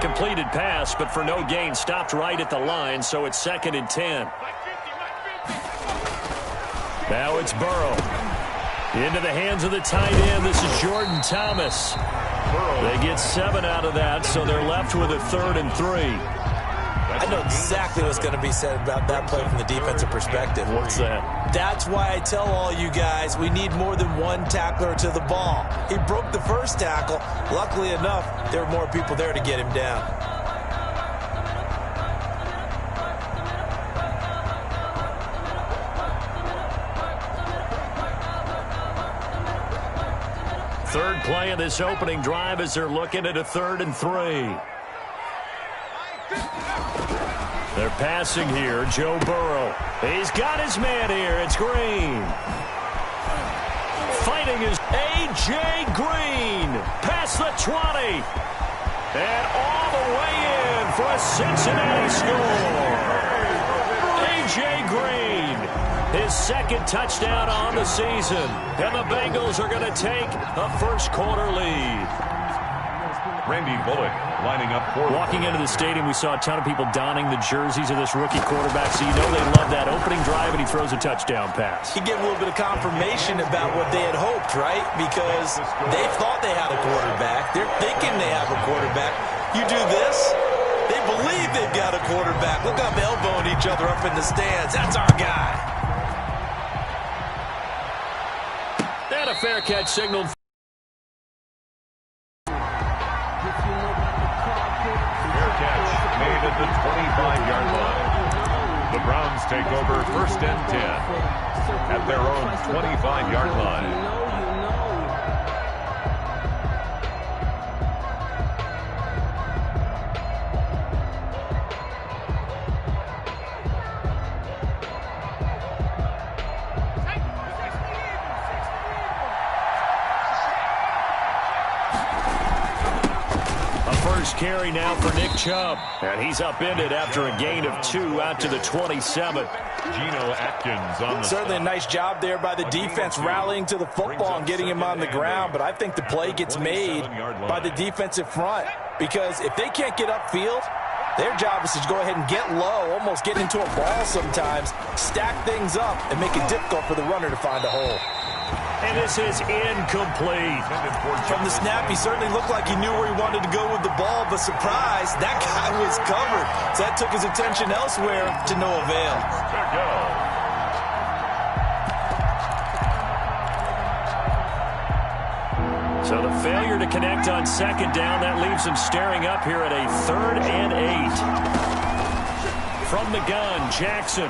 completed pass, but for no gain, stopped right at the line, so it's 2nd and 10. Now it's Burrow. Into the hands of the tight end. This is Jordan Thomas. They get 7 out of that, so they're left with a 3rd and 3. I know exactly what's going to be said about that play from the defensive perspective. What's that? That's why I tell all you guys we need more than one tackler to the ball. He broke the first tackle. Luckily enough, there were more people there to get him down. Third play of this opening drive as they're looking at a 3rd and 3. They're passing here. Joe Burrow. He's got his man here. It's Green. Fighting is A.J. Green. Past the 20. And all the way in for a Cincinnati score. A.J. Green. His 2nd touchdown on the season. And the Bengals are going to take a first-quarter lead. Randy Bullock lining up for... Walking into the stadium, we saw a ton of people donning the jerseys of this rookie quarterback, so you know they love that opening drive, and he throws a touchdown pass. You get a little bit of confirmation about what they had hoped, right? Because they thought they had a quarterback. They're thinking they have a quarterback. You do this, they believe they've got a quarterback. Look up, elbowing each other up in the stands. That's our guy. And a fair catch signaled. Made at the 25-yard line. The Browns take over 1st and 10 at their own 25-yard line. Carry now for Nick Chubb. And he's upended after a gain of 2 out to the 27. Geno Atkins on the Certainly a nice job there by the defense rallying to the football and getting him on the ground. But I think the play gets made by the defensive front. Because if they can't get upfield, their job is to go ahead and get low, almost get into a ball sometimes, stack things up, and make it difficult for the runner to find a hole. And this is incomplete. From the snap, he certainly looked like he knew where he wanted to go with the ball, but surprise, that guy was covered. So that took his attention elsewhere to no avail. So the failure to connect on 2nd down, that leaves him staring up here at a 3rd and 8. From the gun, Jackson.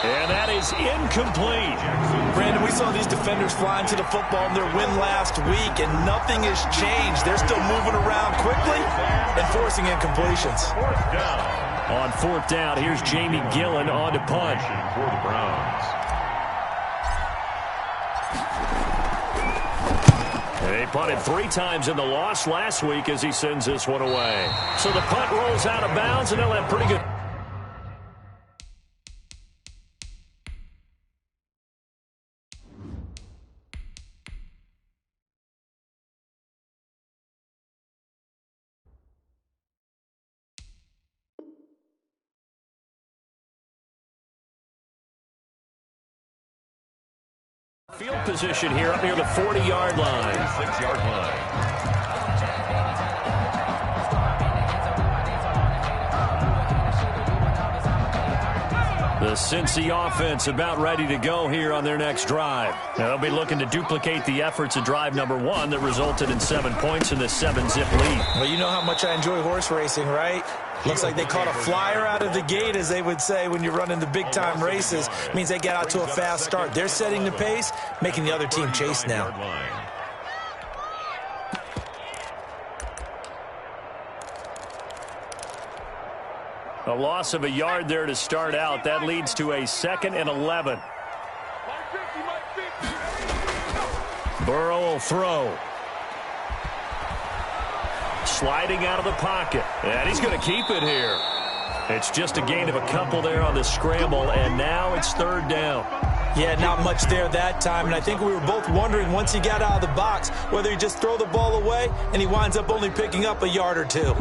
And that is incomplete. Brandon, we saw these defenders flying to the football in their win last week, and nothing has changed. They're still moving around quickly and forcing incompletions. On 4th down, here's Jamie Gillen on to punt. For the Browns. They punted 3 times in the loss last week as he sends this one away. So the punt rolls out of bounds, and they'll have pretty good... Field position here up near the 40-yard line. 6-yard line. The Cincy offense about ready to go here on their next drive. Now, they'll be looking to duplicate the efforts of drive number 1 that resulted in 7 points in the 7-zip lead. Well, you know how much I enjoy horse racing, right? Looks like they caught a flyer out of the gate, as they would say when you're running the big-time races. Means they get out to a fast start. They're setting the pace, making the other team chase now. A loss of a yard there to start out. That leads to a 2nd and 11. Burrow will throw. Sliding out of the pocket. And he's going to keep it here. It's just a gain of a couple there on the scramble, and now it's 3rd down. Yeah, not much there that time, and I think we were both wondering once he got out of the box whether he'd just throw the ball away, and he winds up only picking up a yard or two.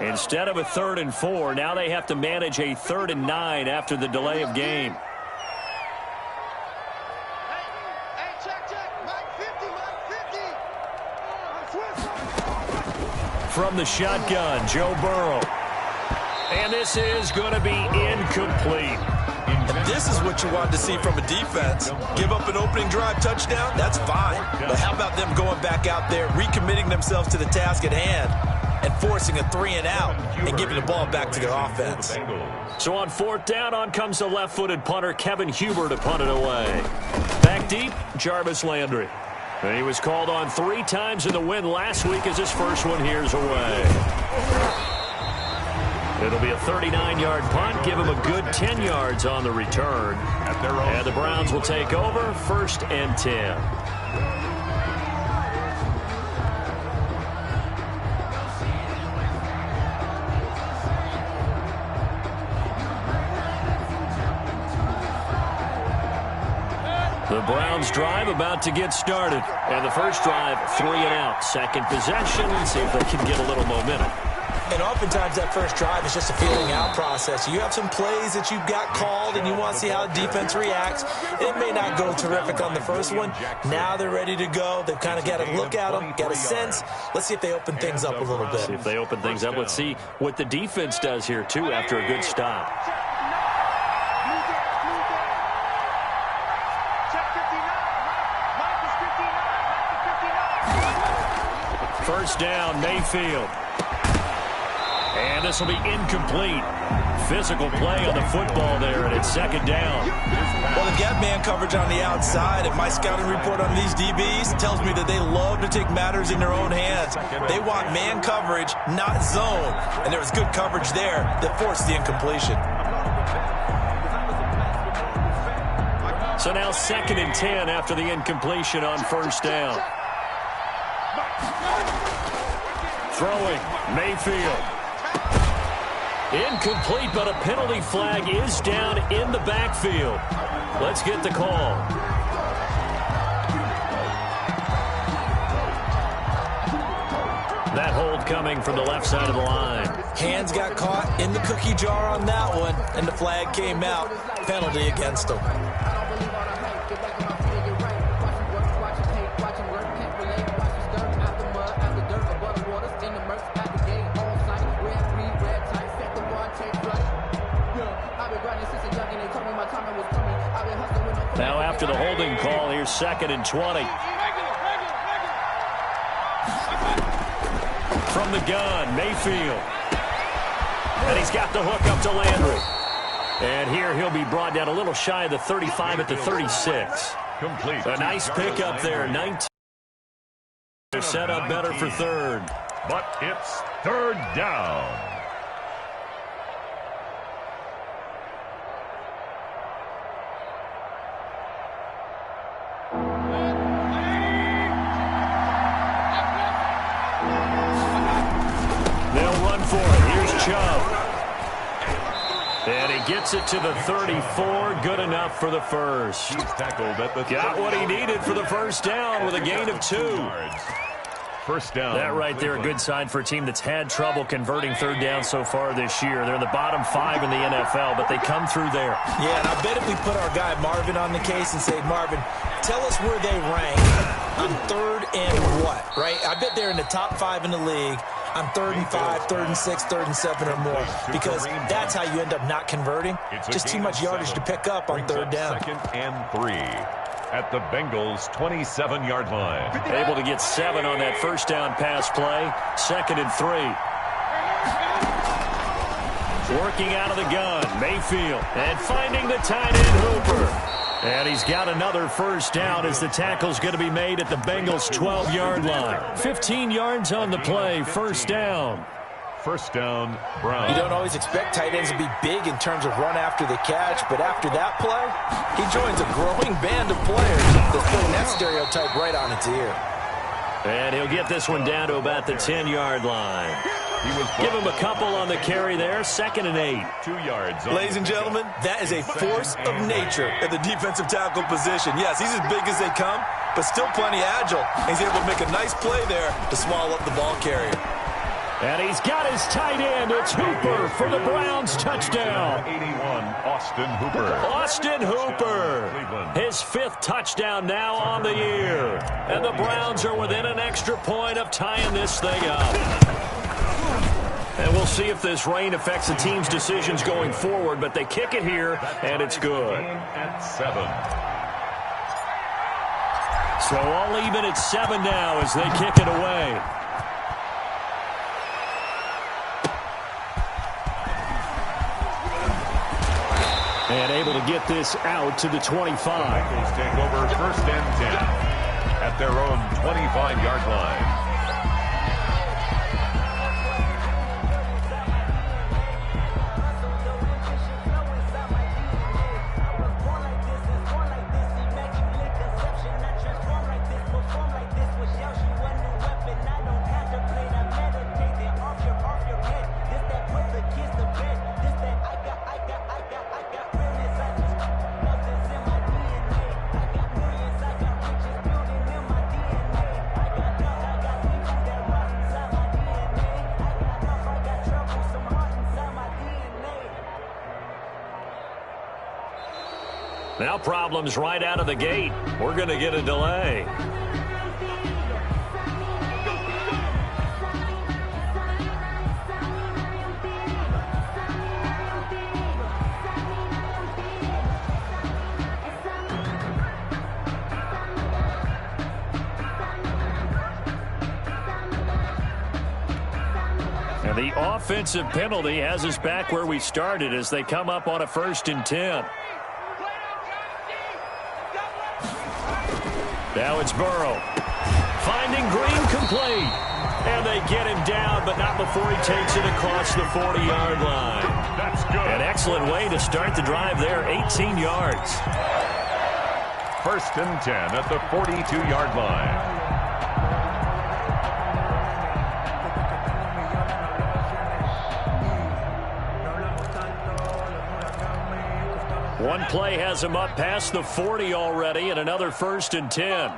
Instead of a 3rd and 4, now they have to manage a 3rd and 9 after the delay of game. From the shotgun, Joe Burrow. And this is going to be incomplete. And this is what you wanted to see from a defense. Give up an opening drive touchdown, that's fine. But how about them going back out there, recommitting themselves to the task at hand, and forcing a 3-and-out and giving the ball back to their offense. So on 4th down, on comes the left-footed punter, Kevin Huber, to punt it away. Back deep, Jarvis Landry. And he was called on 3 times in the win last week as his first one here's away. It'll be a 39-yard punt, give him a good 10 yards on the return. And the Browns will take over, 1st and 10. The Browns drive about to get started. And the first drive, 3-and-out. Second possession, see if they can get a little momentum. And oftentimes that first drive is just a feeling out process. You have some plays that you've got called and you want to see how the defense reacts. It may not go terrific on the first one. Now they're ready to go. They've kind of got to look at them, got a sense. Let's see if they open things up a little bit. See if they open things up. Let's see what the defense does here, too, after a good stop. First down, Mayfield. And this will be incomplete. Physical play on the football there, and it's 2nd down. Well, they've got man coverage on the outside, and my scouting report on these DBs tells me that they love to take matters in their own hands. They want man coverage, not zone. And there was good coverage there that forced the incompletion. So now 2nd and 10 after the incompletion on 1st down. Throwing, Mayfield. Incomplete, but a penalty flag is down in the backfield. Let's get the call. That hold coming from the left side of the line. Hands got caught in the cookie jar on that one, and the flag came out. Penalty against them. Now after the holding call, here's 2nd and 20. From the gun, Mayfield. And he's got the hook up to Landry. And here he'll be brought down a little shy of the 35 at the 36. Complete. A nice pick up there, 19. They're set up better for 3rd. But it's 3rd down. And he gets it to the 34. Good enough for the first. He's tackled at the Got what he needed for the first down with a gain of 2. First down. That right there, a good sign for a team that's had trouble converting 3rd down so far this year. They're in the bottom 5 in the NFL, but they come through there. Yeah, and I bet if we put our guy Marvin on the case and say, Marvin, tell us where they rank on 3rd and what, right? I bet they're in the top 5 in the league on 3rd and 5, 3rd and 6, 3rd and 7 or more, because that's how you end up not converting. Just too much yardage to pick up on 3rd down. 2nd and 3 at the Bengals' 27-yard line. Able to get 7 on that first down pass play. 2nd and 3. Working out of the gun, Mayfield, and finding the tight end Hooper. And he's got another first down as the tackle's going to be made at the Bengals' 12-yard line. 15 yards on the play, first down. First down, Brown. You don't always expect tight ends to be big in terms of run after the catch, but after that play, he joins a growing band of players that's putting that stereotype right on its ear. And he'll get this one down to about the 10-yard line. Give him a couple on the carry there. 2nd and 8. 2 yards. Ladies and gentlemen, that is a force of nature at the defensive tackle position. Yes, he's as big as they come, but still plenty agile. He's able to make a nice play there to swallow up the ball carrier. And he's got his tight end. It's Hooper for the Browns touchdown. 81, Austin Hooper. Austin Hooper. His 5th touchdown now on the year. And the Browns are within an extra point of tying this thing up. And we'll see if this rain affects the team's decisions going forward, but they kick it here, and it's good. At 7. So all even at 7 now as they kick it away. And able to get this out to the 25. Bengals take over 1st and 10 at their own 25-yard line. Now problems right out of the gate. We're going to get a delay. And the offensive penalty has us back where we started as they come up on a 1st and 10. Now it's Burrow. Finding Green complete. And they get him down, but not before he takes it across the 40-yard line. That's good. An excellent way to start the drive there, 18 yards. 1st and 10 at the 42-yard line. One play has him up past the 40 already, and another 1st and 10.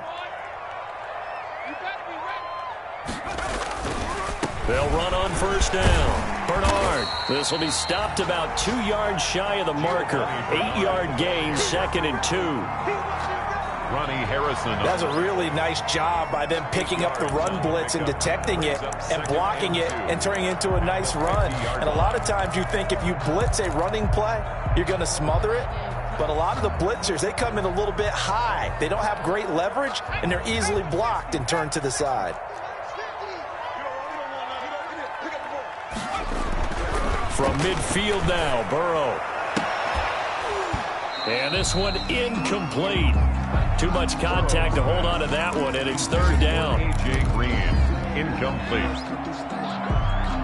They'll run on 1st down. Bernard. This will be stopped about 2 yards shy of the marker. 8-yard gain, 2nd and 2. Ronnie Harrison. That's a really nice job by them picking up the run blitz and detecting it and blocking it and turning it into a nice run. And a lot of times you think if you blitz a running play, you're going to smother it. But a lot of the blitzers, they come in a little bit high. They don't have great leverage, and they're easily blocked and turned to the side. From midfield now, Burrow. And this one incomplete. Too much contact to hold on to that one, and it's 3rd down. A.J. Green, incomplete.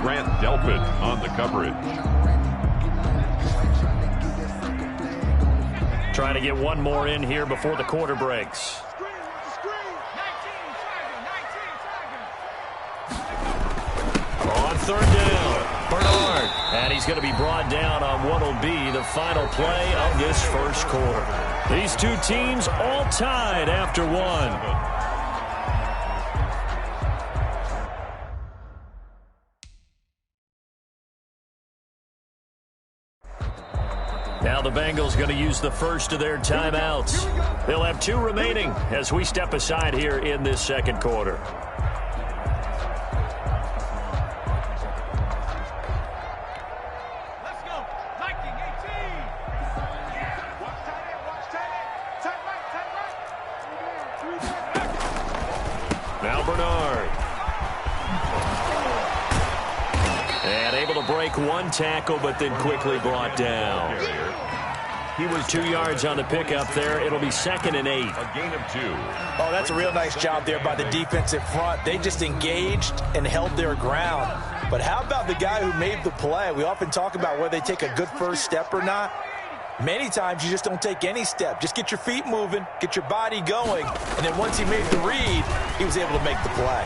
Grant Delpit on the coverage. Trying to get one more in here before the quarter breaks. On 3rd down, Bernard. And he's going to be brought down on what will be the final play of this 1st quarter. These two teams all tied after one. Now the Bengals going to use the first of their timeouts. They'll have 2 remaining as we step aside here in this 2nd quarter. Now Bernard. And able to break one tackle, but then quickly brought down. He was 2 yards on the pickup there. It'll be 2nd and 8. A gain of 2. Oh, that's a real nice job there by the defensive front. They just engaged and held their ground. But how about the guy who made the play? We often talk about whether they take a good first step or not. Many times you just don't take any step. Just get your feet moving, get your body going, and then once he made the read, he was able to make the play.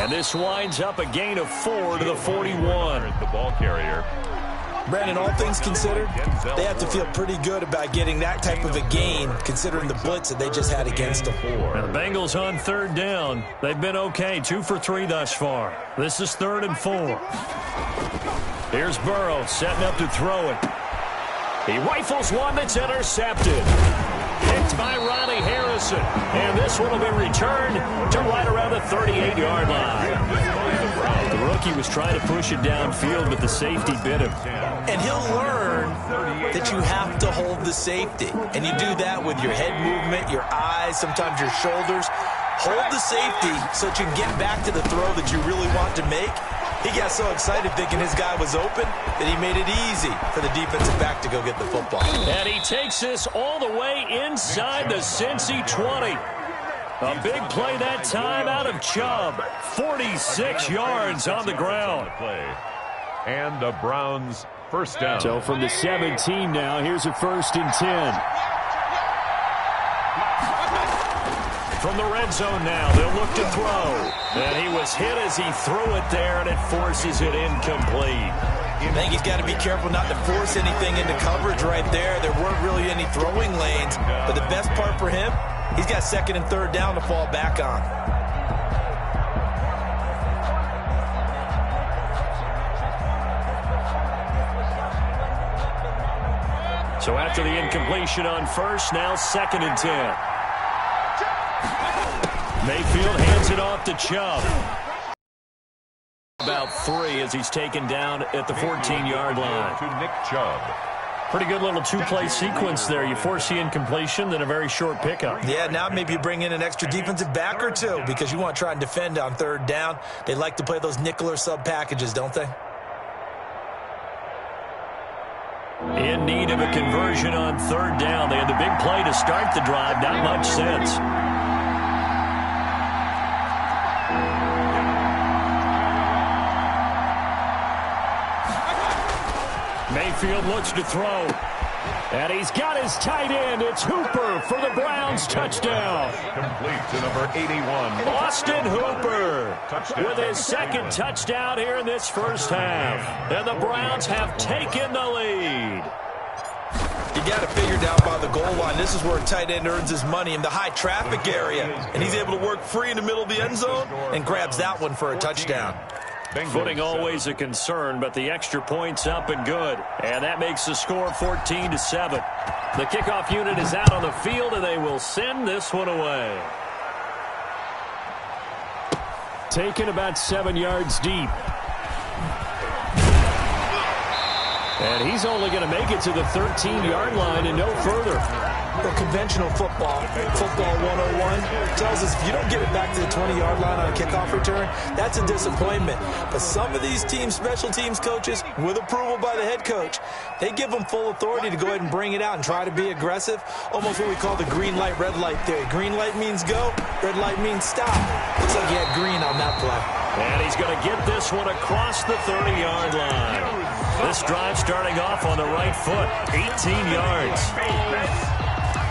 And this winds up a gain of 4 to the 41. The ball carrier. Brandon, all things considered, they have to feel pretty good about getting that type of a gain, considering the blitz that they just had against them. Now the Bengals on 3rd down. They've been okay, 2 for 3 thus far. This is 3rd and 4. Here's Burrow setting up to throw it. He rifles one that's intercepted. Picked by Ronnie Harrison. And this one will be returned to right around the 38-yard line. The rookie was trying to push it downfield, but the safety bit him. And he'll learn that you have to hold the safety. And you do that with your head movement, your eyes, sometimes your shoulders. Hold the safety so that you can get back to the throw that you really want to make. He got so excited thinking his guy was open that he made it easy for the defensive back to go get the football. And he takes this all the way inside the Cincy 20. A big play that time out of Chubb. 46 yards on the ground. And the Browns first down. So from the 17 now, here's a 1st and 10. From the red zone now, they'll look to throw. And he was hit as he threw it there, and it forces it incomplete. I think he's got to be careful not to force anything into coverage right there. There weren't really any throwing lanes. But the best part for him, he's got 2nd and 3rd down to fall back on. So after the incompletion on 1st, now 2nd and 10. Mayfield hands it off to Chubb. About 3 as he's taken down at the 14-yard line. To Nick Chubb. Pretty good little 2-play sequence there. You force the incompletion, then a very short pickup. Yeah, now maybe you bring in an extra defensive back or 2 because you want to try and defend on 3rd down. They like to play those nickel or sub packages, don't they? In need of a conversion on 3rd down. They had the big play to start the drive. Not much sense. Mayfield looks to throw. And he's got his tight end. It's Hooper for the Browns touchdown. Complete to number 81. Austin Hooper with his 2nd touchdown here in this first half. And the Browns have taken the lead. You got to figure down by the goal line. This is where a tight end earns his money in the high traffic area. And he's able to work free in the middle of the end zone and grabs that one for a touchdown. Footing always a concern, but the extra point's up and good. And that makes the score 14-7. The kickoff unit is out on the field, and they will send this one away. Taken about 7 yards deep. And he's only going to make it to the 13-yard line and no further. Well, conventional football 101, tells us if you don't get it back to the 20-yard line on a kickoff return, that's a disappointment. But some of these teams, special teams coaches, with approval by the head coach, they give them full authority to go ahead and bring it out and try to be aggressive, almost what we call the green light, red light theory. Green light means go, red light means stop. Looks like he had green on that play. And he's going to get this one across the 30-yard line. This drive starting off on the right foot, 18 yards.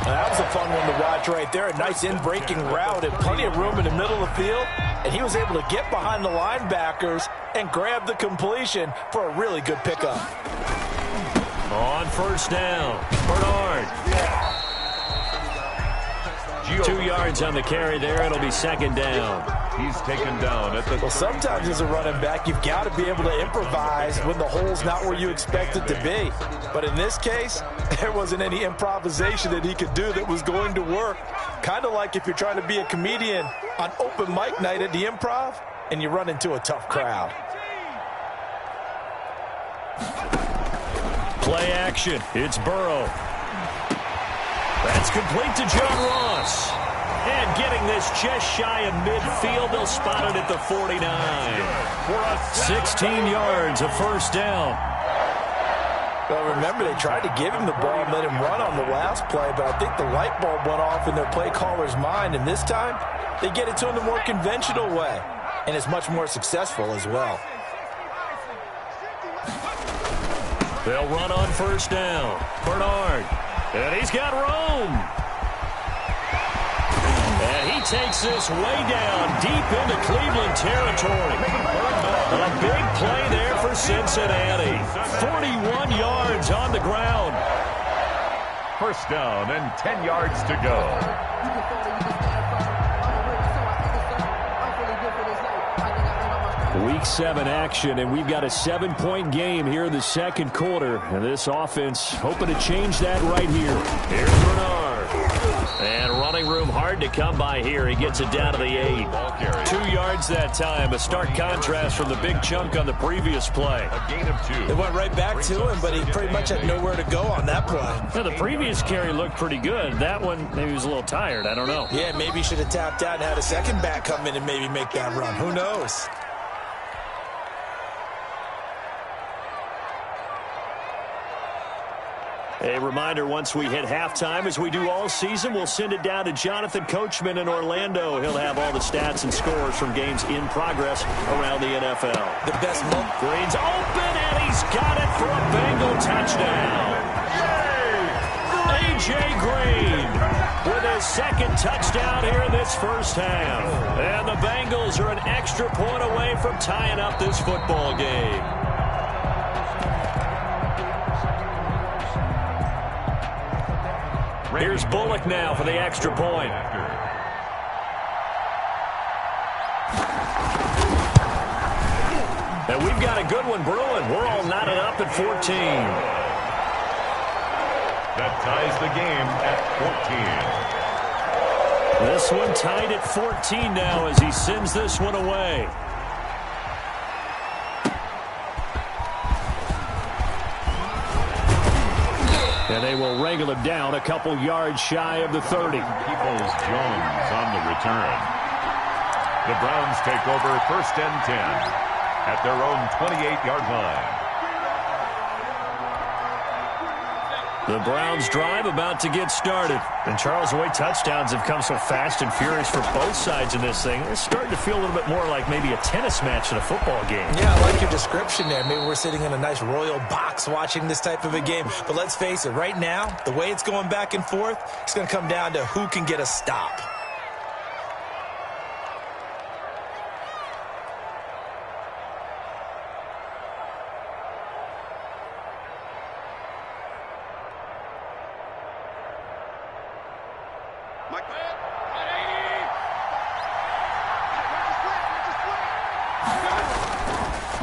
That was a fun one to watch right there. A nice in-breaking route and plenty of room in the middle of the field. And he was able to get behind the linebackers and grab the completion for a really good pickup. On 1st down, Bernard. 2 yards on the carry there. It'll be 2nd down. He's taken down at the... Well, sometimes as a running back, you've got to be able to improvise when the hole's not where you expect it to be. But in this case, there wasn't any improvisation that he could do that was going to work. Kind of like if you're trying to be a comedian on open mic night at the Improv and you run into a tough crowd. Play action. It's Burrow. That's complete to John Ross. And getting this just shy of midfield, they'll spot it at the 49. 16 yards, a first down. Well, remember, they tried to give him the ball and let him run on the last play, but I think the light bulb went off in their play caller's mind, and this time they get it to him the more conventional way, and it's much more successful as well. They'll run on first down. Bernard, and he's got room. And he takes this way down deep into Cleveland territory. A big play there for Cincinnati. 41 yards on the ground. First down and 10 yards to go. Week 7 action, and we've got a 7-point game here in the second quarter. And this offense hoping to change that right here. Here's Bernard. And running room hard to come by here. He gets it down to the 8. 2 yards that time. A stark contrast from the big chunk on the previous play. A gain of 2. It went right back to him, but he pretty much had nowhere to go on that play. Now, the previous carry looked pretty good. That one, maybe he was a little tired. I don't know. Yeah, maybe he should have tapped out and had a second back come in and maybe make that run. Who knows? A reminder, once we hit halftime, as we do all season, we'll send it down to Jonathan Coachman in Orlando. He'll have all the stats and scores from games in progress around the NFL. The best moment. Green's open, and he's got it for a Bengal touchdown. A.J. Green with his second touchdown here in this first half. And the Bengals are an extra point away from tying up this football game. Here's Bullock now for the extra point. And we've got a good one brewing. We're all knotted up at 14. That ties the game at 14. This one tied at 14 now as he sends this one away. And they will wrangle him down a couple yards shy of the 30. Peoples-Jones on the return. The Browns take over first and 10 at their own 28-yard line. The Browns drive about to get started. And Charles, the way touchdowns have come so fast and furious for both sides in this thing, it's starting to feel a little bit more like maybe a tennis match than a football game. Yeah, I like your description there. Maybe we're sitting in a nice royal box watching this type of a game. But let's face it, right now, the way it's going back and forth, it's going to come down to who can get a stop.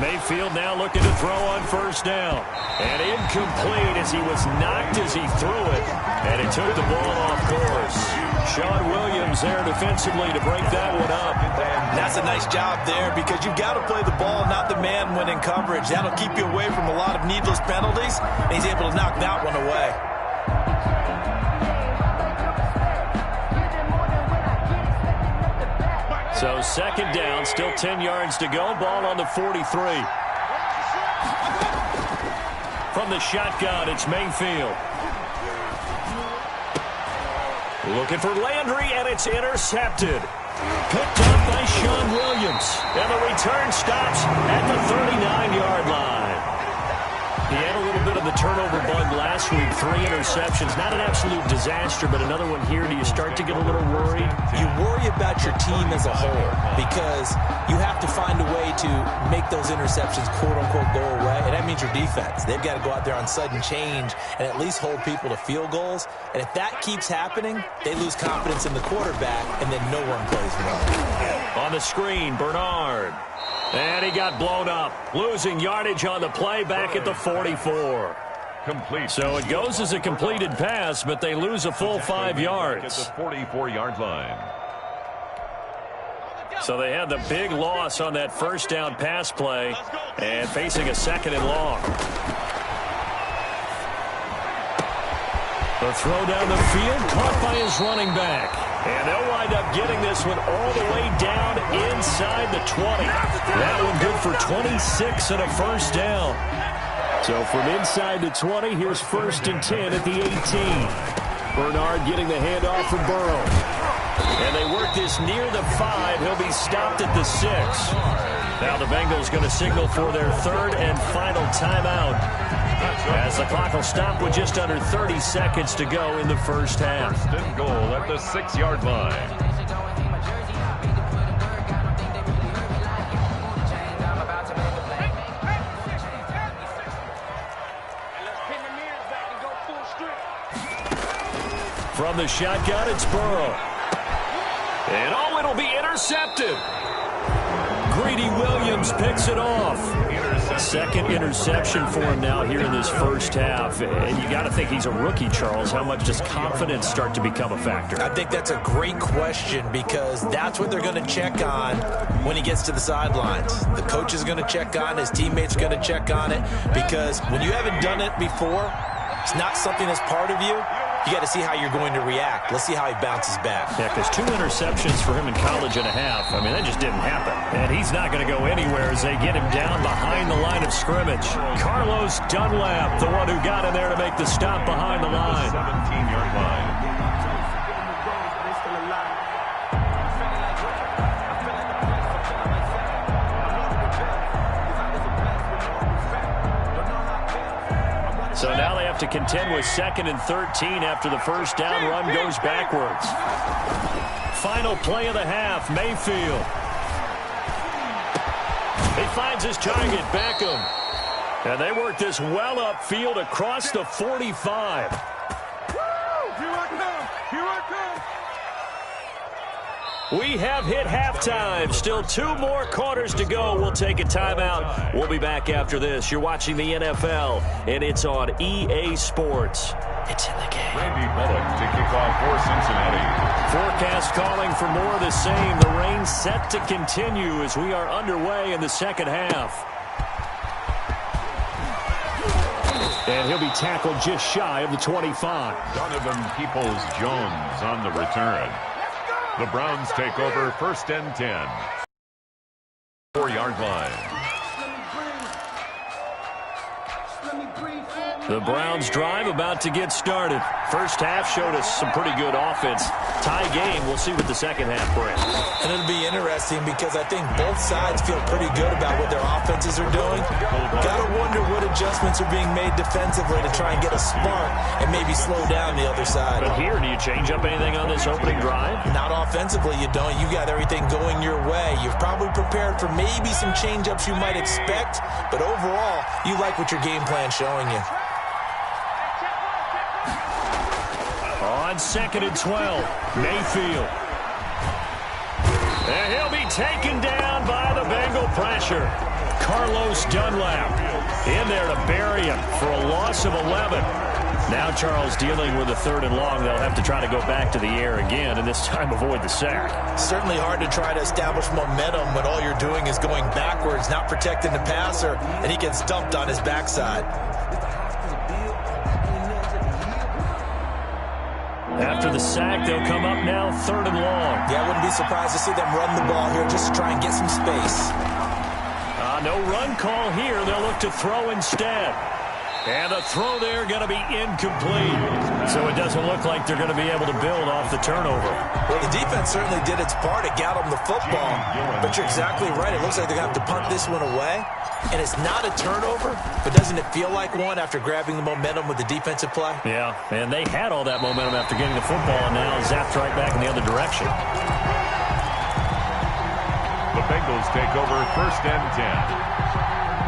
Mayfield now looking to throw on first down. And incomplete as he was knocked as he threw it. And it took the ball off course. Sean Williams there defensively to break that one up. That's a nice job there because you've got to play the ball, not the man when in coverage. That'll keep you away from a lot of needless penalties. And he's able to knock that one away. So second down, still 10 yards to go. Ball on the 43. From the shotgun, it's Mayfield. Looking for Landry, and it's intercepted. Picked up by Sean Williams. And the return stops at the 39-yard line. He had a little bit of the turnover bug last week. 3 interceptions. Not an absolute disaster, but another one here. Do you start to get a little worried? You worry about your team as a whole because you have to find a way to make those interceptions, quote-unquote, go away. And that means your defense. They've got to go out there on sudden change and at least hold people to field goals. And if that keeps happening, they lose confidence in the quarterback, and then no one plays well. On the screen, Bernard. And he got blown up, losing yardage on the play back at the 44. Complete. So it goes as a completed pass, but they lose a full 5 yards. At the 44-yard line. So they had the big loss on that first down pass play and facing a second and long. The throw down the field caught by his running back. And they'll wind up getting this one all the way down inside the 20. That one good for 26 and a first down. So from inside the 20, here's 1st and 10 at the 18. Bernard getting the handoff from Burrow. And they work this near the 5. He'll be stopped at the 6. Now the Bengals going to signal for their 3rd and final timeout, as the clock will stop with just under 30 seconds to go in the first half. 1st and goal at the 6-yard line. From the shotgun, it's Burrow. And it'll be intercepted. Greedy Williams picks it off. 2nd interception for him now here in this first half. And you got to think he's a rookie, Charles. How much does confidence start to become a factor? I think that's a great question, because that's what they're going to check on when he gets to the sidelines. The coach is going to check on it. His teammates are going to check on it, because when you haven't done it before, it's not something that's part of you. You got to see how you're going to react. Let's see how he bounces back. Yeah, because 2 interceptions for him in college and a half. I mean, that just didn't happen. And he's not going to go anywhere as they get him down behind the line of scrimmage. Carlos Dunlap, the one who got in there to make the stop behind the line. 17-yard line. So now they have to contend with 2nd and 13 after the first down run goes backwards. Final play of the half, Mayfield. He finds his target, Beckham. And they work this well upfield across the 45. We have hit halftime. Still 2 more quarters to go. We'll take a timeout. We'll be back after this. You're watching the NFL, and it's on EA Sports. It's in the game. Randy Bullock to kick off for Cincinnati. Forecast calling for more of the same. The rain set to continue as we are underway in the second half. And he'll be tackled just shy of the 25. Donovan Peoples-Jones on the return. The Browns take over 1st and 10. 4-yard line. The Browns drive about to get started. First half showed us some pretty good offense. Tie game. We'll see what the second half brings. And it'll be interesting, because I think both sides feel pretty good about what their offenses are doing. Got to wonder what adjustments are being made defensively to try and get a spark and maybe slow down the other side. But here, do you change up anything on this opening drive? Not offensively, you don't. You got everything going your way. You've probably prepared for maybe some change-ups you might expect, but overall, you like what your game plan's showing you. On 2nd and 12, Mayfield. And he'll be taken down by the Bengal pressure. Carlos Dunlap in there to bury him for a loss of 11. Now Charles dealing with a 3rd and long. They'll have to try to go back to the air again, and this time avoid the sack. Certainly hard to try to establish momentum when all you're doing is going backwards, not protecting the passer, and he gets dumped on his backside. After the sack, they'll come up now 3rd and long. Yeah, I wouldn't be surprised to see them run the ball here just to try and get some space. No run call here. They'll look to throw instead. And the throw there going to be incomplete. So it doesn't look like they're going to be able to build off the turnover. Well, the defense certainly did its part. It got them the football. But you're exactly right. It looks like they're going to have to punt this one away. And it's not a turnover, but doesn't it feel like one after grabbing the momentum with the defensive play? Yeah, and they had all that momentum after getting the football, and now zapped right back in the other direction. The Bengals take over 1st and 10.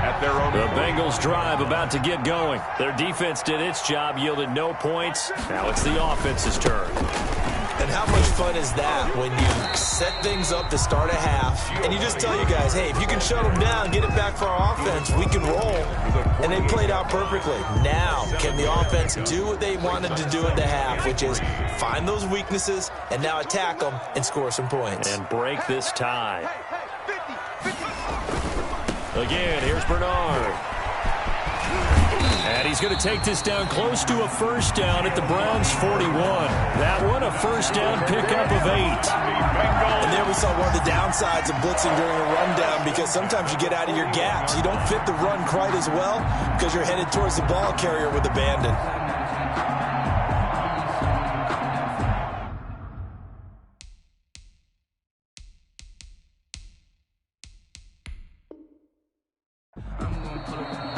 At their own. The Bengals drive about to get going. Their defense did its job, yielded no points. Now it's the offense's turn. And how much fun is that when you set things up to start a half and you just tell you guys, hey, if you can shut them down, get it back for our offense, we can roll. And they played out perfectly. Now, can the offense do what they wanted to do at the half, which is find those weaknesses and now attack them and score some points. And break this tie. Again, here's Bernard. And he's going to take this down close to a first down at the Browns' 41. That one, a first down pickup of 8. And there we saw one of the downsides of blitzing during a rundown, because sometimes you get out of your gaps. You don't fit the run quite as well because you're headed towards the ball carrier with abandon.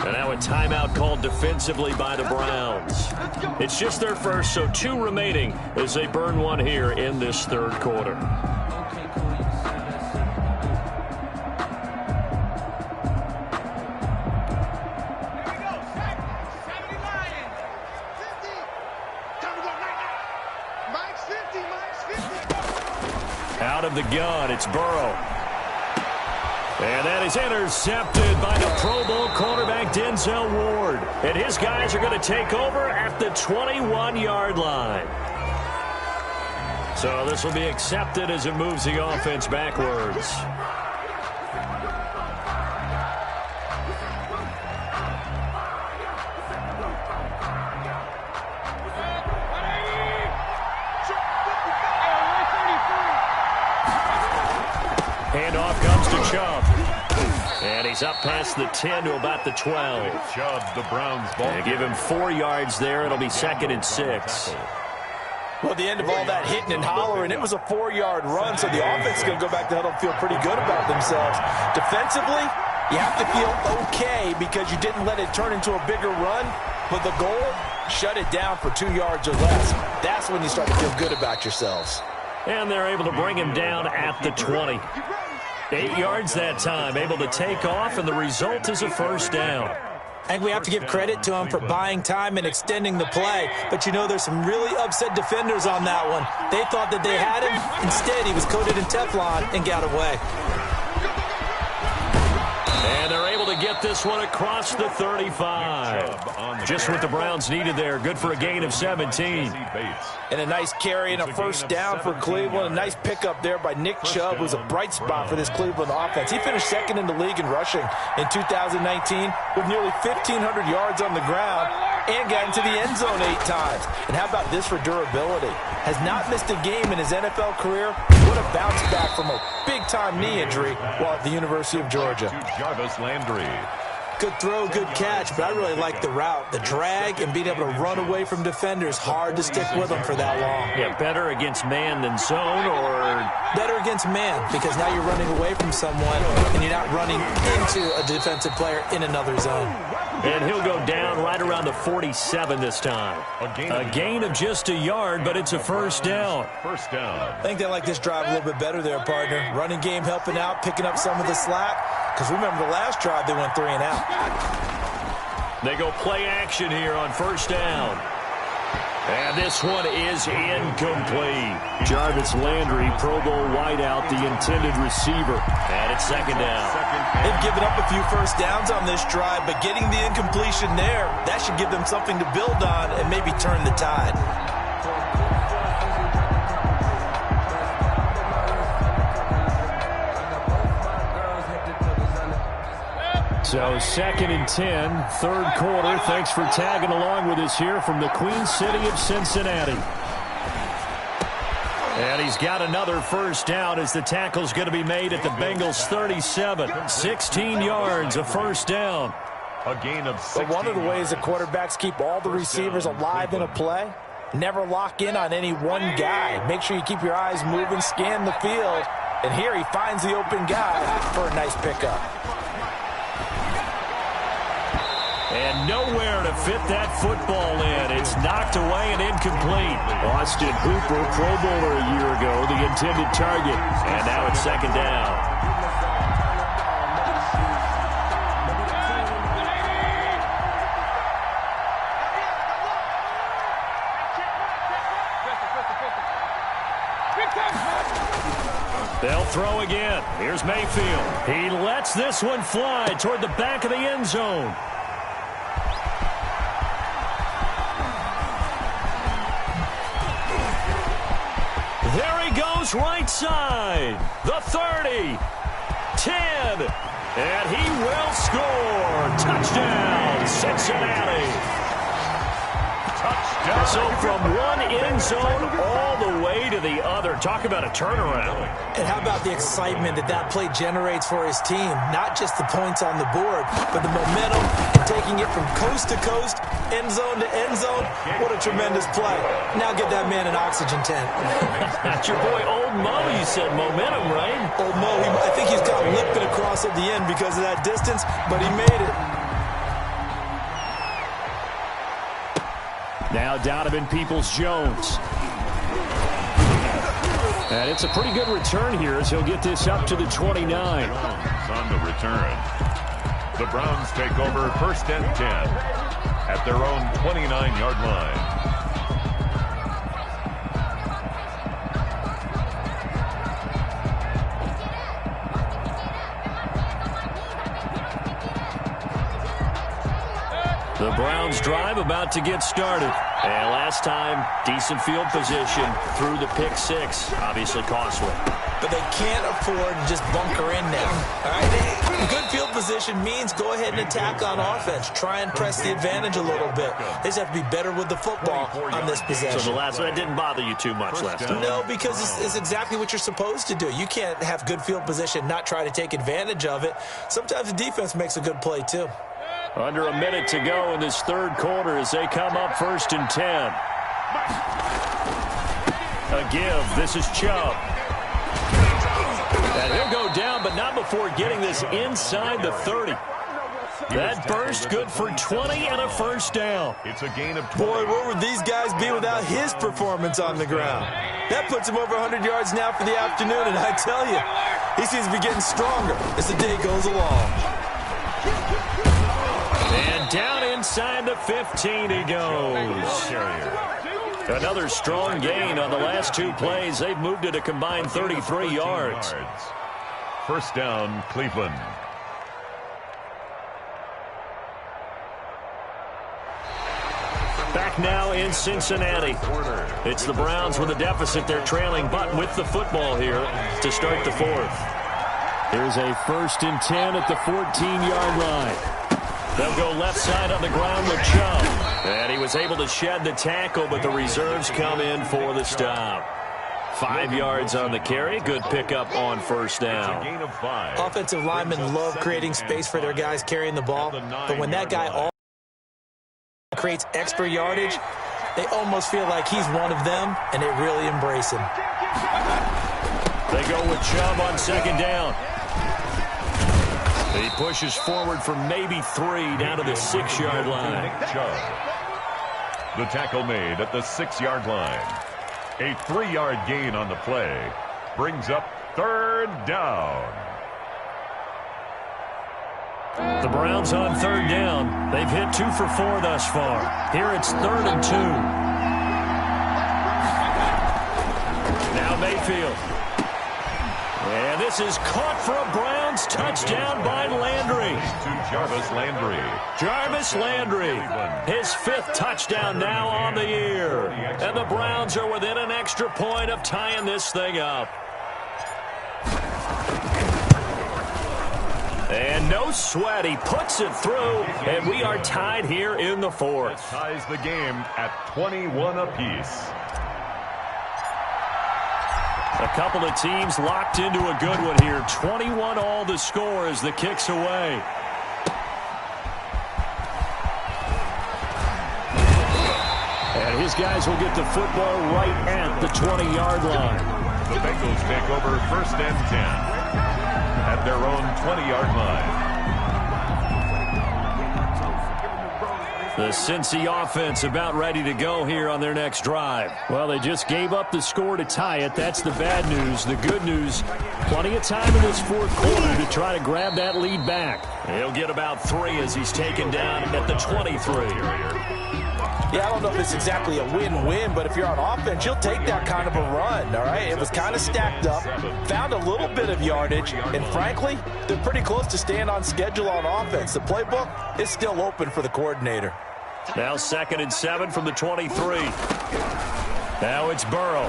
And now a timeout called defensively by the Browns. It's just their first, so 2 remaining as they burn one here in this third quarter. Out of the gun, it's Burrow. And that is intercepted by the Pro Bowl cornerback Denzel Ward. And his guys are going to take over at the 21-yard line. So this will be accepted as it moves the offense backwards. Handoff comes to Chubb. And he's up past the 10 to about the 12. Chubb, the Browns ball. They give him 4 yards there. It'll be 2nd and 6. Well, at the end of all that hitting and hollering, it was a 4-yard run, so the offense is going to go back to huddle and feel pretty good about themselves. Defensively, you have to feel okay because you didn't let it turn into a bigger run, but the goal, shut it down for 2 yards or less. That's when you start to feel good about yourselves. And they're able to bring him down at the 20. 8 yards that time, able to take off, and the result is a first down. I think we have to give credit to him for buying time and extending the play. But, you know, there's some really upset defenders on that one. They thought that they had him. Instead, he was coated in Teflon and got away. And they're able to get this one across the 35. Just what the Browns needed there. Good for a gain of 17. And a nice carry and a first down for Cleveland. A nice pickup there by Nick Chubb, who's a bright spot for this Cleveland offense. He finished 2nd in the league in rushing in 2019 with nearly 1,500 yards on the ground and got into the end zone 8 times. And how about this for durability? Has not missed a game in his NFL career. What a bounce back from a big-time knee injury while at the University of Georgia. Jarvis Landry. Good throw, good catch, but I really like the route. The drag and being able to run away from defenders, hard to stick with them for that long. Yeah, better against man than zone, or better against man, because now you're running away from someone and you're not running into a defensive player in another zone. And he'll go down right around the 47 this time. A gain of just a yard, but it's a first down. First down. I think they like this drive a little bit better there, partner. Running game helping out, picking up some of the slack. Because remember the last drive, they went 3 and out. They go play action here on first down. And this one is incomplete. Jarvis Landry, Pro Bowl wideout, the intended receiver. And it's 2nd down. They've given up a few first downs on this drive, but getting the incompletion there, that should give them something to build on and maybe turn the tide. So 2nd and 10, third quarter. Thanks for tagging along with us here from the Queen City of Cincinnati. And he's got another first down as the tackle's going to be made at the Bengals 37. 16 yards, a first down. A gain of 16. But one of the ways that quarterbacks keep all the receivers alive in a play, never lock in on any one guy. Make sure you keep your eyes moving, scan the field. And here he finds the open guy for a nice pickup. And nowhere to fit that football in. It's knocked away and incomplete. Austin Hooper, Pro Bowler a year ago, the intended target. And now it's 2nd down. They'll throw again. Here's Mayfield. He lets this one fly toward the back of the end zone. There he goes right side. The 30, 10, And he will score. Touchdown, Cincinnati. So from one end zone all the way to the other. Talk about a turnaround. And how about the excitement that play generates for his team? Not just the points on the board, but the momentum and taking it from coast to coast, end zone to end zone. What a tremendous play. Now get that man an oxygen tent. That's your boy Old Mo. You said momentum, right? Old Mo, I think he's got limping across at the end because of that distance, but he made it. Now Donovan Peoples-Jones. And it's a pretty good return here as he'll get this up to the 29. On the return. The Browns take over 1st and 10 at their own 29-yard line. The Browns drive about to get started. And last time, decent field position through the pick six. Obviously costly. But they can't afford to just bunker in now. All right? Good field position means go ahead and attack on offense. Try and press the advantage a little bit. They just have to be better with the football on this possession. So the last one didn't bother you too much last time? No, because it's exactly what you're supposed to do. You can't have good field position, not try to take advantage of it. Sometimes the defense makes a good play, too. Under a minute to go in this third quarter as they come up 1st and 10. A give. This is Chubb. And he'll go down, but not before getting this inside the 30. That burst good for 20 and a first down. It's a gain of 20. Boy, where would these guys be without his performance on the ground? That puts him over 100 yards now for the afternoon, and I tell you, he seems to be getting stronger as the day goes along. And down inside the 15 he goes. Another strong gain on the last two plays. They've moved it a combined 33 yards. 1st down, Cleveland. Back now in Cincinnati. It's the Browns with a deficit. They're trailing, but with the football here to start the fourth. Here's a 1st and 10 at the 14-yard line. They'll go left side on the ground with Chubb. And he was able to shed the tackle, but the reserves come in for the stop. 5 yards on the carry. Good pickup on 1st down. Offensive linemen love creating space for their guys carrying the ball, but when that guy all creates extra yardage, they almost feel like he's one of them, and they really embrace him. They go with Chubb on 2nd down. He pushes forward for maybe 3 down to the 6-yard line. The tackle made at the 6-yard line. A 3-yard gain on the play brings up 3rd down. The Browns on 3rd down. They've hit 2 for 4 thus far. Here it's 3rd and 2. Now Mayfield. And this is caught for a Browns touchdown by Landry. To Jarvis Landry. Jarvis Landry, his 5th touchdown now on the year. And the Browns are within an extra point of tying this thing up. And no sweat, he puts it through, and we are tied here in the 4th. Ties the game at 21 apiece. A couple of teams locked into a good one here. 21 all the score as the kick's away. And his guys will get the football right at the 20-yard line. The Bengals take over 1st and 10 at their own 20-yard line. The Cincy offense about ready to go here on their next drive. Well, they just gave up the score to tie it. That's the bad news. The good news, plenty of time in this 4th quarter to try to grab that lead back. He'll get about 3 as he's taken down at the 23. Yeah, I don't know if it's exactly a win-win, but if you're on offense, you'll take that kind of a run, all right? It was kind of stacked up, found a little bit of yardage, and frankly, they're pretty close to staying on schedule on offense. The playbook is still open for the coordinator. Now 2nd and 7 from the 23. Now it's Burrow.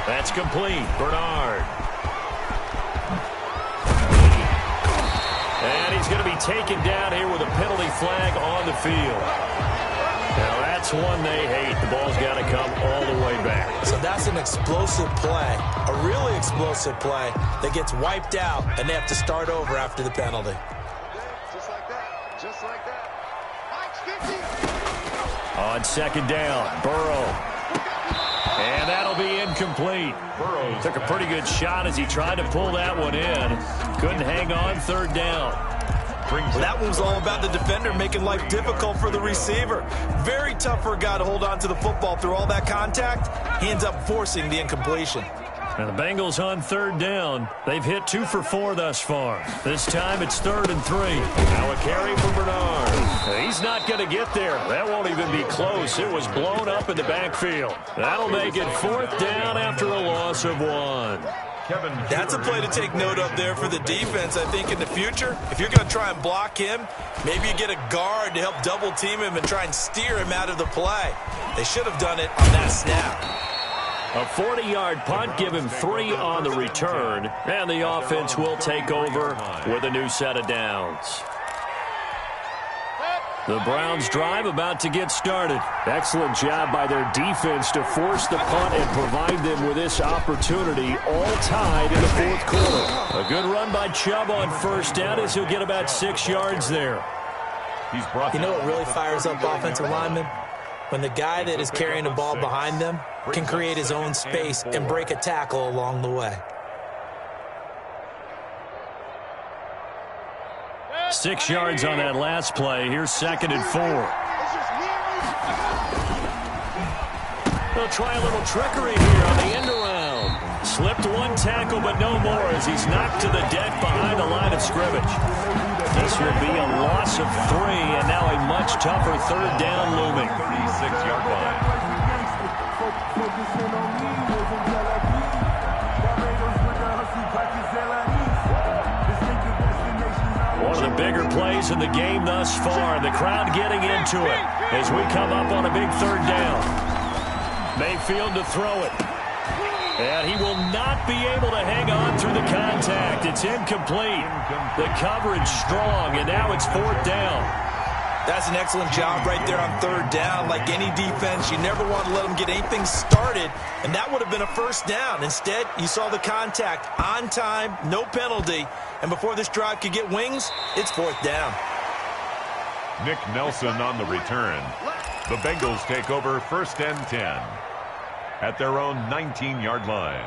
That's complete. Bernard. And he's going to be taken down here with a penalty flag on the field. Now that's one they hate. The ball's got to come all the way back. So that's an explosive play, a really explosive play that gets wiped out, and they have to start over after the penalty. Just like that. Just like that. On second down, Burrow. And that'll be incomplete. Burrow took a pretty good shot as he tried to pull that one in. Couldn't hang on third down. Well, that one was all about the defender making life difficult for the receiver. Very tough for a guy to hold on to the football through all that contact. He ends up forcing the incompletion. And the Bengals on third down. They've hit 2 for 4 thus far. This time it's 3rd and 3. Now a carry for Bernard. He's not going to get there. That won't even be close. It was blown up in the backfield. That'll make it 4th down after a loss of 1. That's a play to take note of there for the defense, I think, in the future. If you're going to try and block him, maybe you get a guard to help double team him and try and steer him out of the play. They should have done it on that snap. A 40-yard punt, give him 3 on the return, and the offense will take over with a new set of downs. The Browns drive about to get started. Excellent job by their defense to force the punt and provide them with this opportunity, all tied in the 4th quarter. A good run by Chubb on first down as he'll get about 6 yards there. You know what really fires up offensive linemen? When the guy that is carrying the ball behind them can create his own space and break a tackle along the way. 6 yards on that last play. Here's 2nd and 4. They'll try a little trickery here on the end around. Slipped one tackle, but no more as he's knocked to the deck behind the line of scrimmage. This will be a loss of 3, and now a much tougher 3rd down looming. 36-yard line. One of the bigger plays in the game thus far. The crowd getting into it as we come up on a big 3rd down. Mayfield to throw it. And he will not be able to hang on through the contact. It's incomplete. The coverage strong, and now it's 4th down. That's an excellent job right there on 3rd down. Like any defense, you never want to let them get anything started, and that would have been a 1st down. Instead, you saw the contact on time, no penalty, and before this drive could get wings, it's 4th down. Nick Nelson on the return. The Bengals take over 1st and 10 at their own 19-yard line.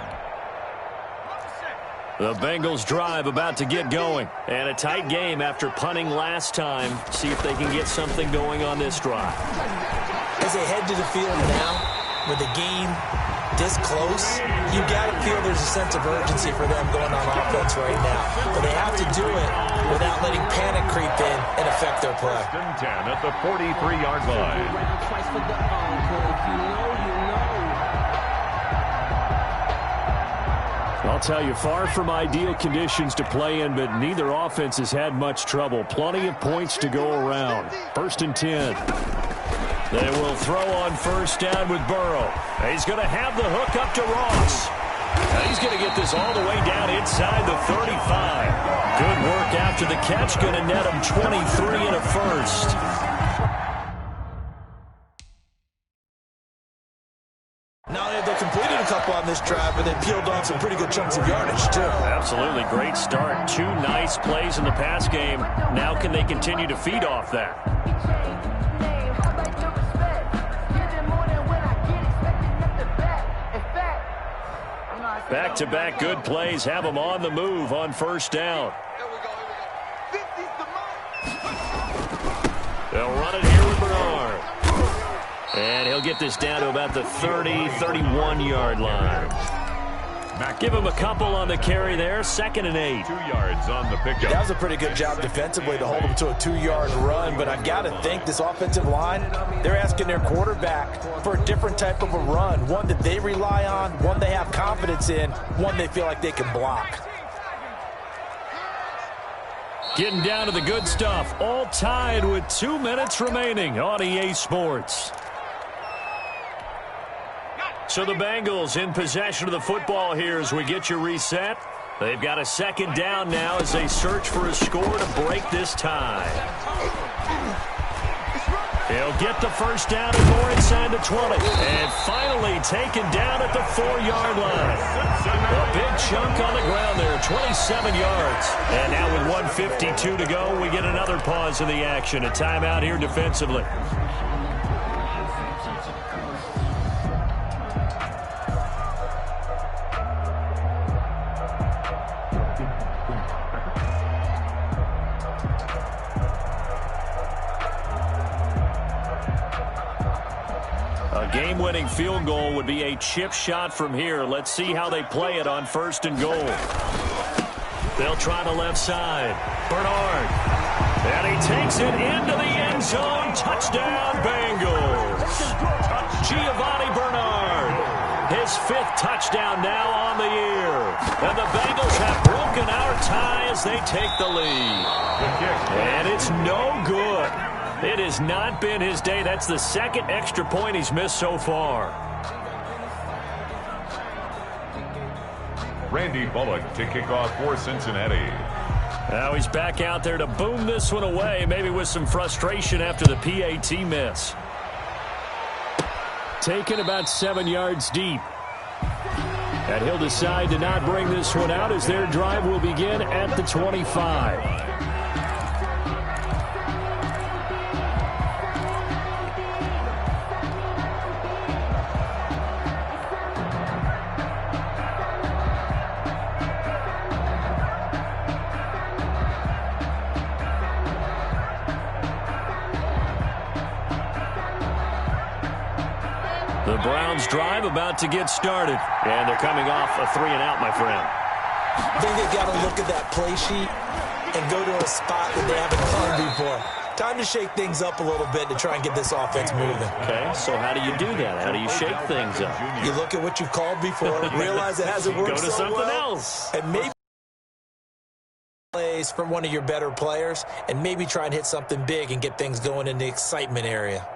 The Bengals drive about to get going. And a tight game after punting last time. See if they can get something going on this drive. As they head to the field now, with the game this close, you've got to feel there's a sense of urgency for them going on offense right now. But they have to do it without letting panic creep in and affect their play. 1st and 10 at the 43-yard line. I'll tell you, far from ideal conditions to play in, but neither offense has had much trouble. Plenty of points to go around. 1st and 10. They will throw on 1st down with Burrow. He's going to have the hook up to Ross. Now he's going to get this all the way down inside the 35. Good work after the catch. Going to net him 23 and a 1st. They completed a couple on this drive, but they peeled off some pretty good chunks of yardage, too. Absolutely. Great start. 2 nice plays in the pass game. Now can they continue to feed off that? Back-to-back good plays have them on the move on 1st down. They'll run it here with Bernard. And he'll get this down to about the 30, 31-yard line. Give him a couple on the carry there. 2nd and 8. 2 yards on the pickup. That was a pretty good job defensively to hold him to a 2-yard run, but I've got to think this offensive line, they're asking their quarterback for a different type of a run, one that they rely on, one they have confidence in, one they feel like they can block. Getting down to the good stuff, all tied with 2 minutes remaining on EA Sports. So the Bengals in possession of the football here as we get you reset. They've got a second down now as they search for a score to break this tie. He'll get the first down and more inside the 20. And finally taken down at the 4-yard line. A big chunk on the ground there, 27 yards. And now with 1:52 to go, we get another pause in the action. A timeout here defensively. Game-winning field goal would be a chip shot from here. Let's see how they play it on 1st and goal. They'll try the left side. Bernard. And he takes it into the end zone. Touchdown, Bengals. Giovanni Bernard. His 5th touchdown now on the year. And the Bengals have broken our tie as they take the lead. And it's no good. It has not been his day. That's the 2nd extra point he's missed so far. Randy Bullock to kick off for Cincinnati. Now he's back out there to boom this one away, maybe with some frustration after the PAT miss. Taken about 7 yards deep. And he'll decide to not bring this one out as their drive will begin at the 25. The Browns drive about to get started. And they're coming off a 3-and-out, my friend. I think they've got to look at that play sheet and go to a spot that they haven't done before. Time to shake things up a little bit to try and get this offense moving. Okay, so how do you do that? How do you shake things up? You look at what you've called before, realize it hasn't worked so well. Go to something else. And maybe plays from one of your better players, and maybe try and hit something big and get things going in the excitement area.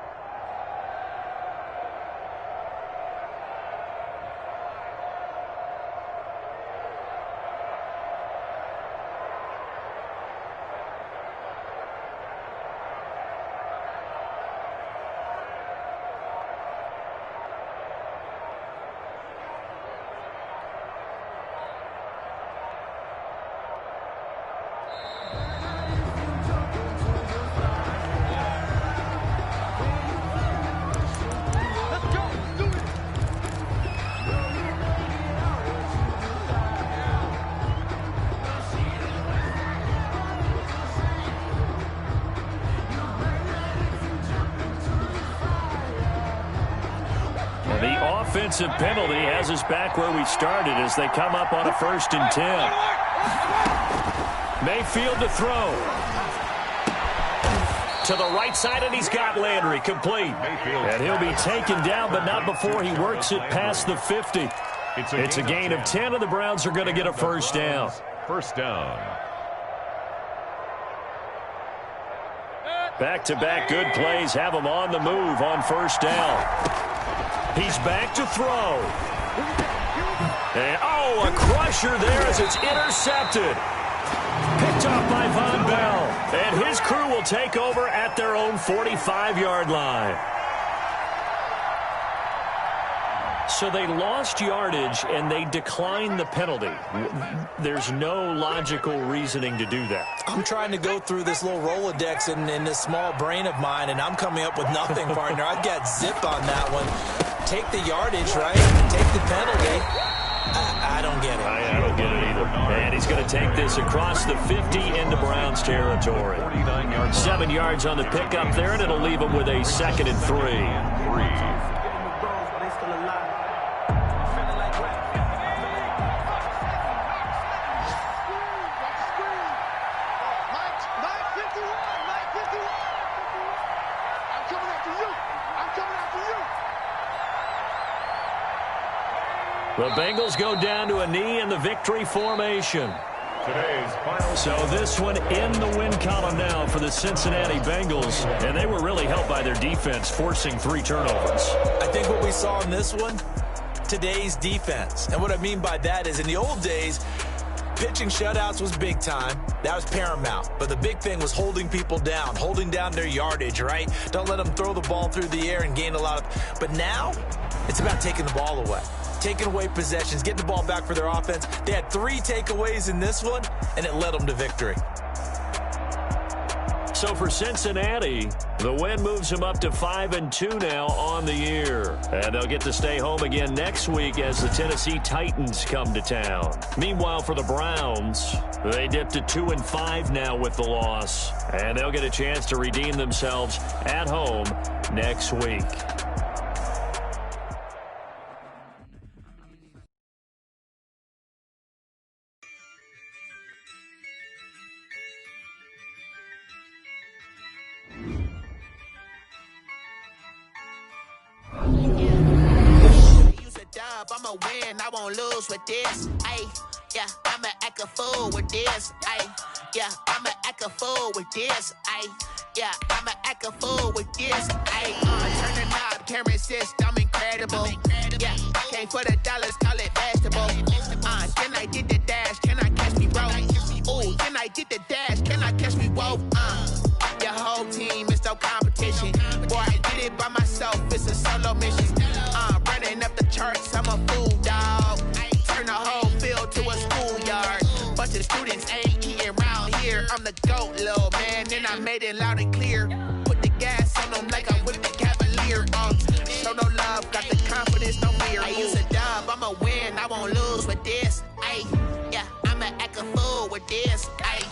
Offensive penalty has us back where we started as they come up on a 1st and 10. Mayfield to throw. To the right side, and he's got Landry complete. And he'll be taken down, but not before he works it past the 50. It's a gain of 10, and the Browns are going to get a first down. First down. Back-to-back good plays have him on the move on 1st down. He's back to throw. And, a crusher there as it's intercepted. Picked off by Von Bell. And his crew will take over at their own 45-yard line. So they lost yardage, and they declined the penalty. There's no logical reasoning to do that. I'm trying to go through this little Rolodex in this small brain of mine, and I'm coming up with nothing, partner. I've got zip on that one. Take the yardage, right? Take the penalty. I don't get it. I don't get it either. And he's going to take this across the 50 into Browns territory. 7 yards on the pickup there, and it'll leave him with a 2nd and 3. The Bengals go down to a knee in the victory formation. So this one in the win column now for the Cincinnati Bengals. And they were really helped by their defense, forcing 3 turnovers. I think what we saw in this one, today's defense. And what I mean by that is in the old days, pitching shutouts was big time. That was paramount. But the big thing was holding people down, holding down their yardage, right? Don't let them throw the ball through the air and gain a lot of... But now, it's about taking the ball away. Taking away possessions, getting the ball back for their offense. They had 3 takeaways in this one, and it led them to victory. So for Cincinnati, the win moves them up to 5-2 now on the year. And they'll get to stay home again next week as the Tennessee Titans come to town. Meanwhile, for the Browns, they dip to 2-5 now with the loss. And they'll get a chance to redeem themselves at home next week. I'ma win, I won't lose with this. Ayy, yeah, I'ma act a fool with this. Ayy, yeah, I'ma act a fool with this. Ayy, yeah, I'ma act a fool with this. Ayy, turn the knob, camera assist, I'm incredible. Yeah, came for the dollars, call it vegetable. Then I did the dash, can I catch me, bro? Ooh, then I did the dash, can I catch me, whoa? Your whole team is no competition. Boy, I did it by myself, it's a solo mission. Running up the charts, I'm a fool, dog. Turn the whole field to a schoolyard. Bunch of students ain't eating round here. I'm the GOAT, little man, and I made it loud and clear. Put the gas on them like I'm with the Cavalier. Show no love, got the confidence, no fear. I use a dub, I'ma win, I won't lose with this. Ay, yeah, I'ma act a fool with this. Ay,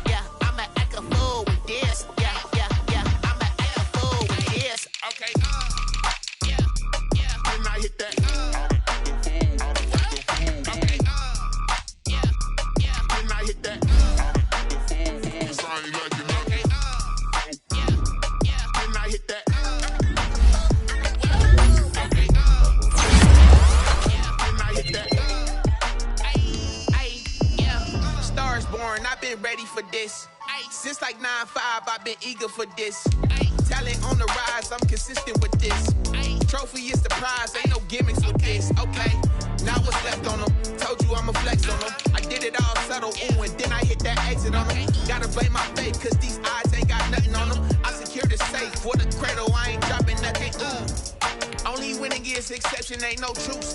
yeah, I'ma act a fool with this. Yeah, yeah, yeah, I'ma act a fool with this. Okay, I hit that. Okay. Yeah. When I hit that. I ain't like it. Okay. Yeah. When I hit that. Okay. When I hit that. Yeah. Stars born, I've been ready for this. Since like 9-5, I've been eager for this. Talent on the rise, I'm consistent with this. Trophy is the prize, ain't no gimmicks with this. Okay, now what's left on them? Told you I'ma flex on them. I did it all subtle, ooh, and then I hit that exit on them. Gotta blame my faith, cause these odds ain't got nothing on them. I secured the safe for the cradle, I ain't dropping nothing, ooh. Only winning is exception, ain't no truce.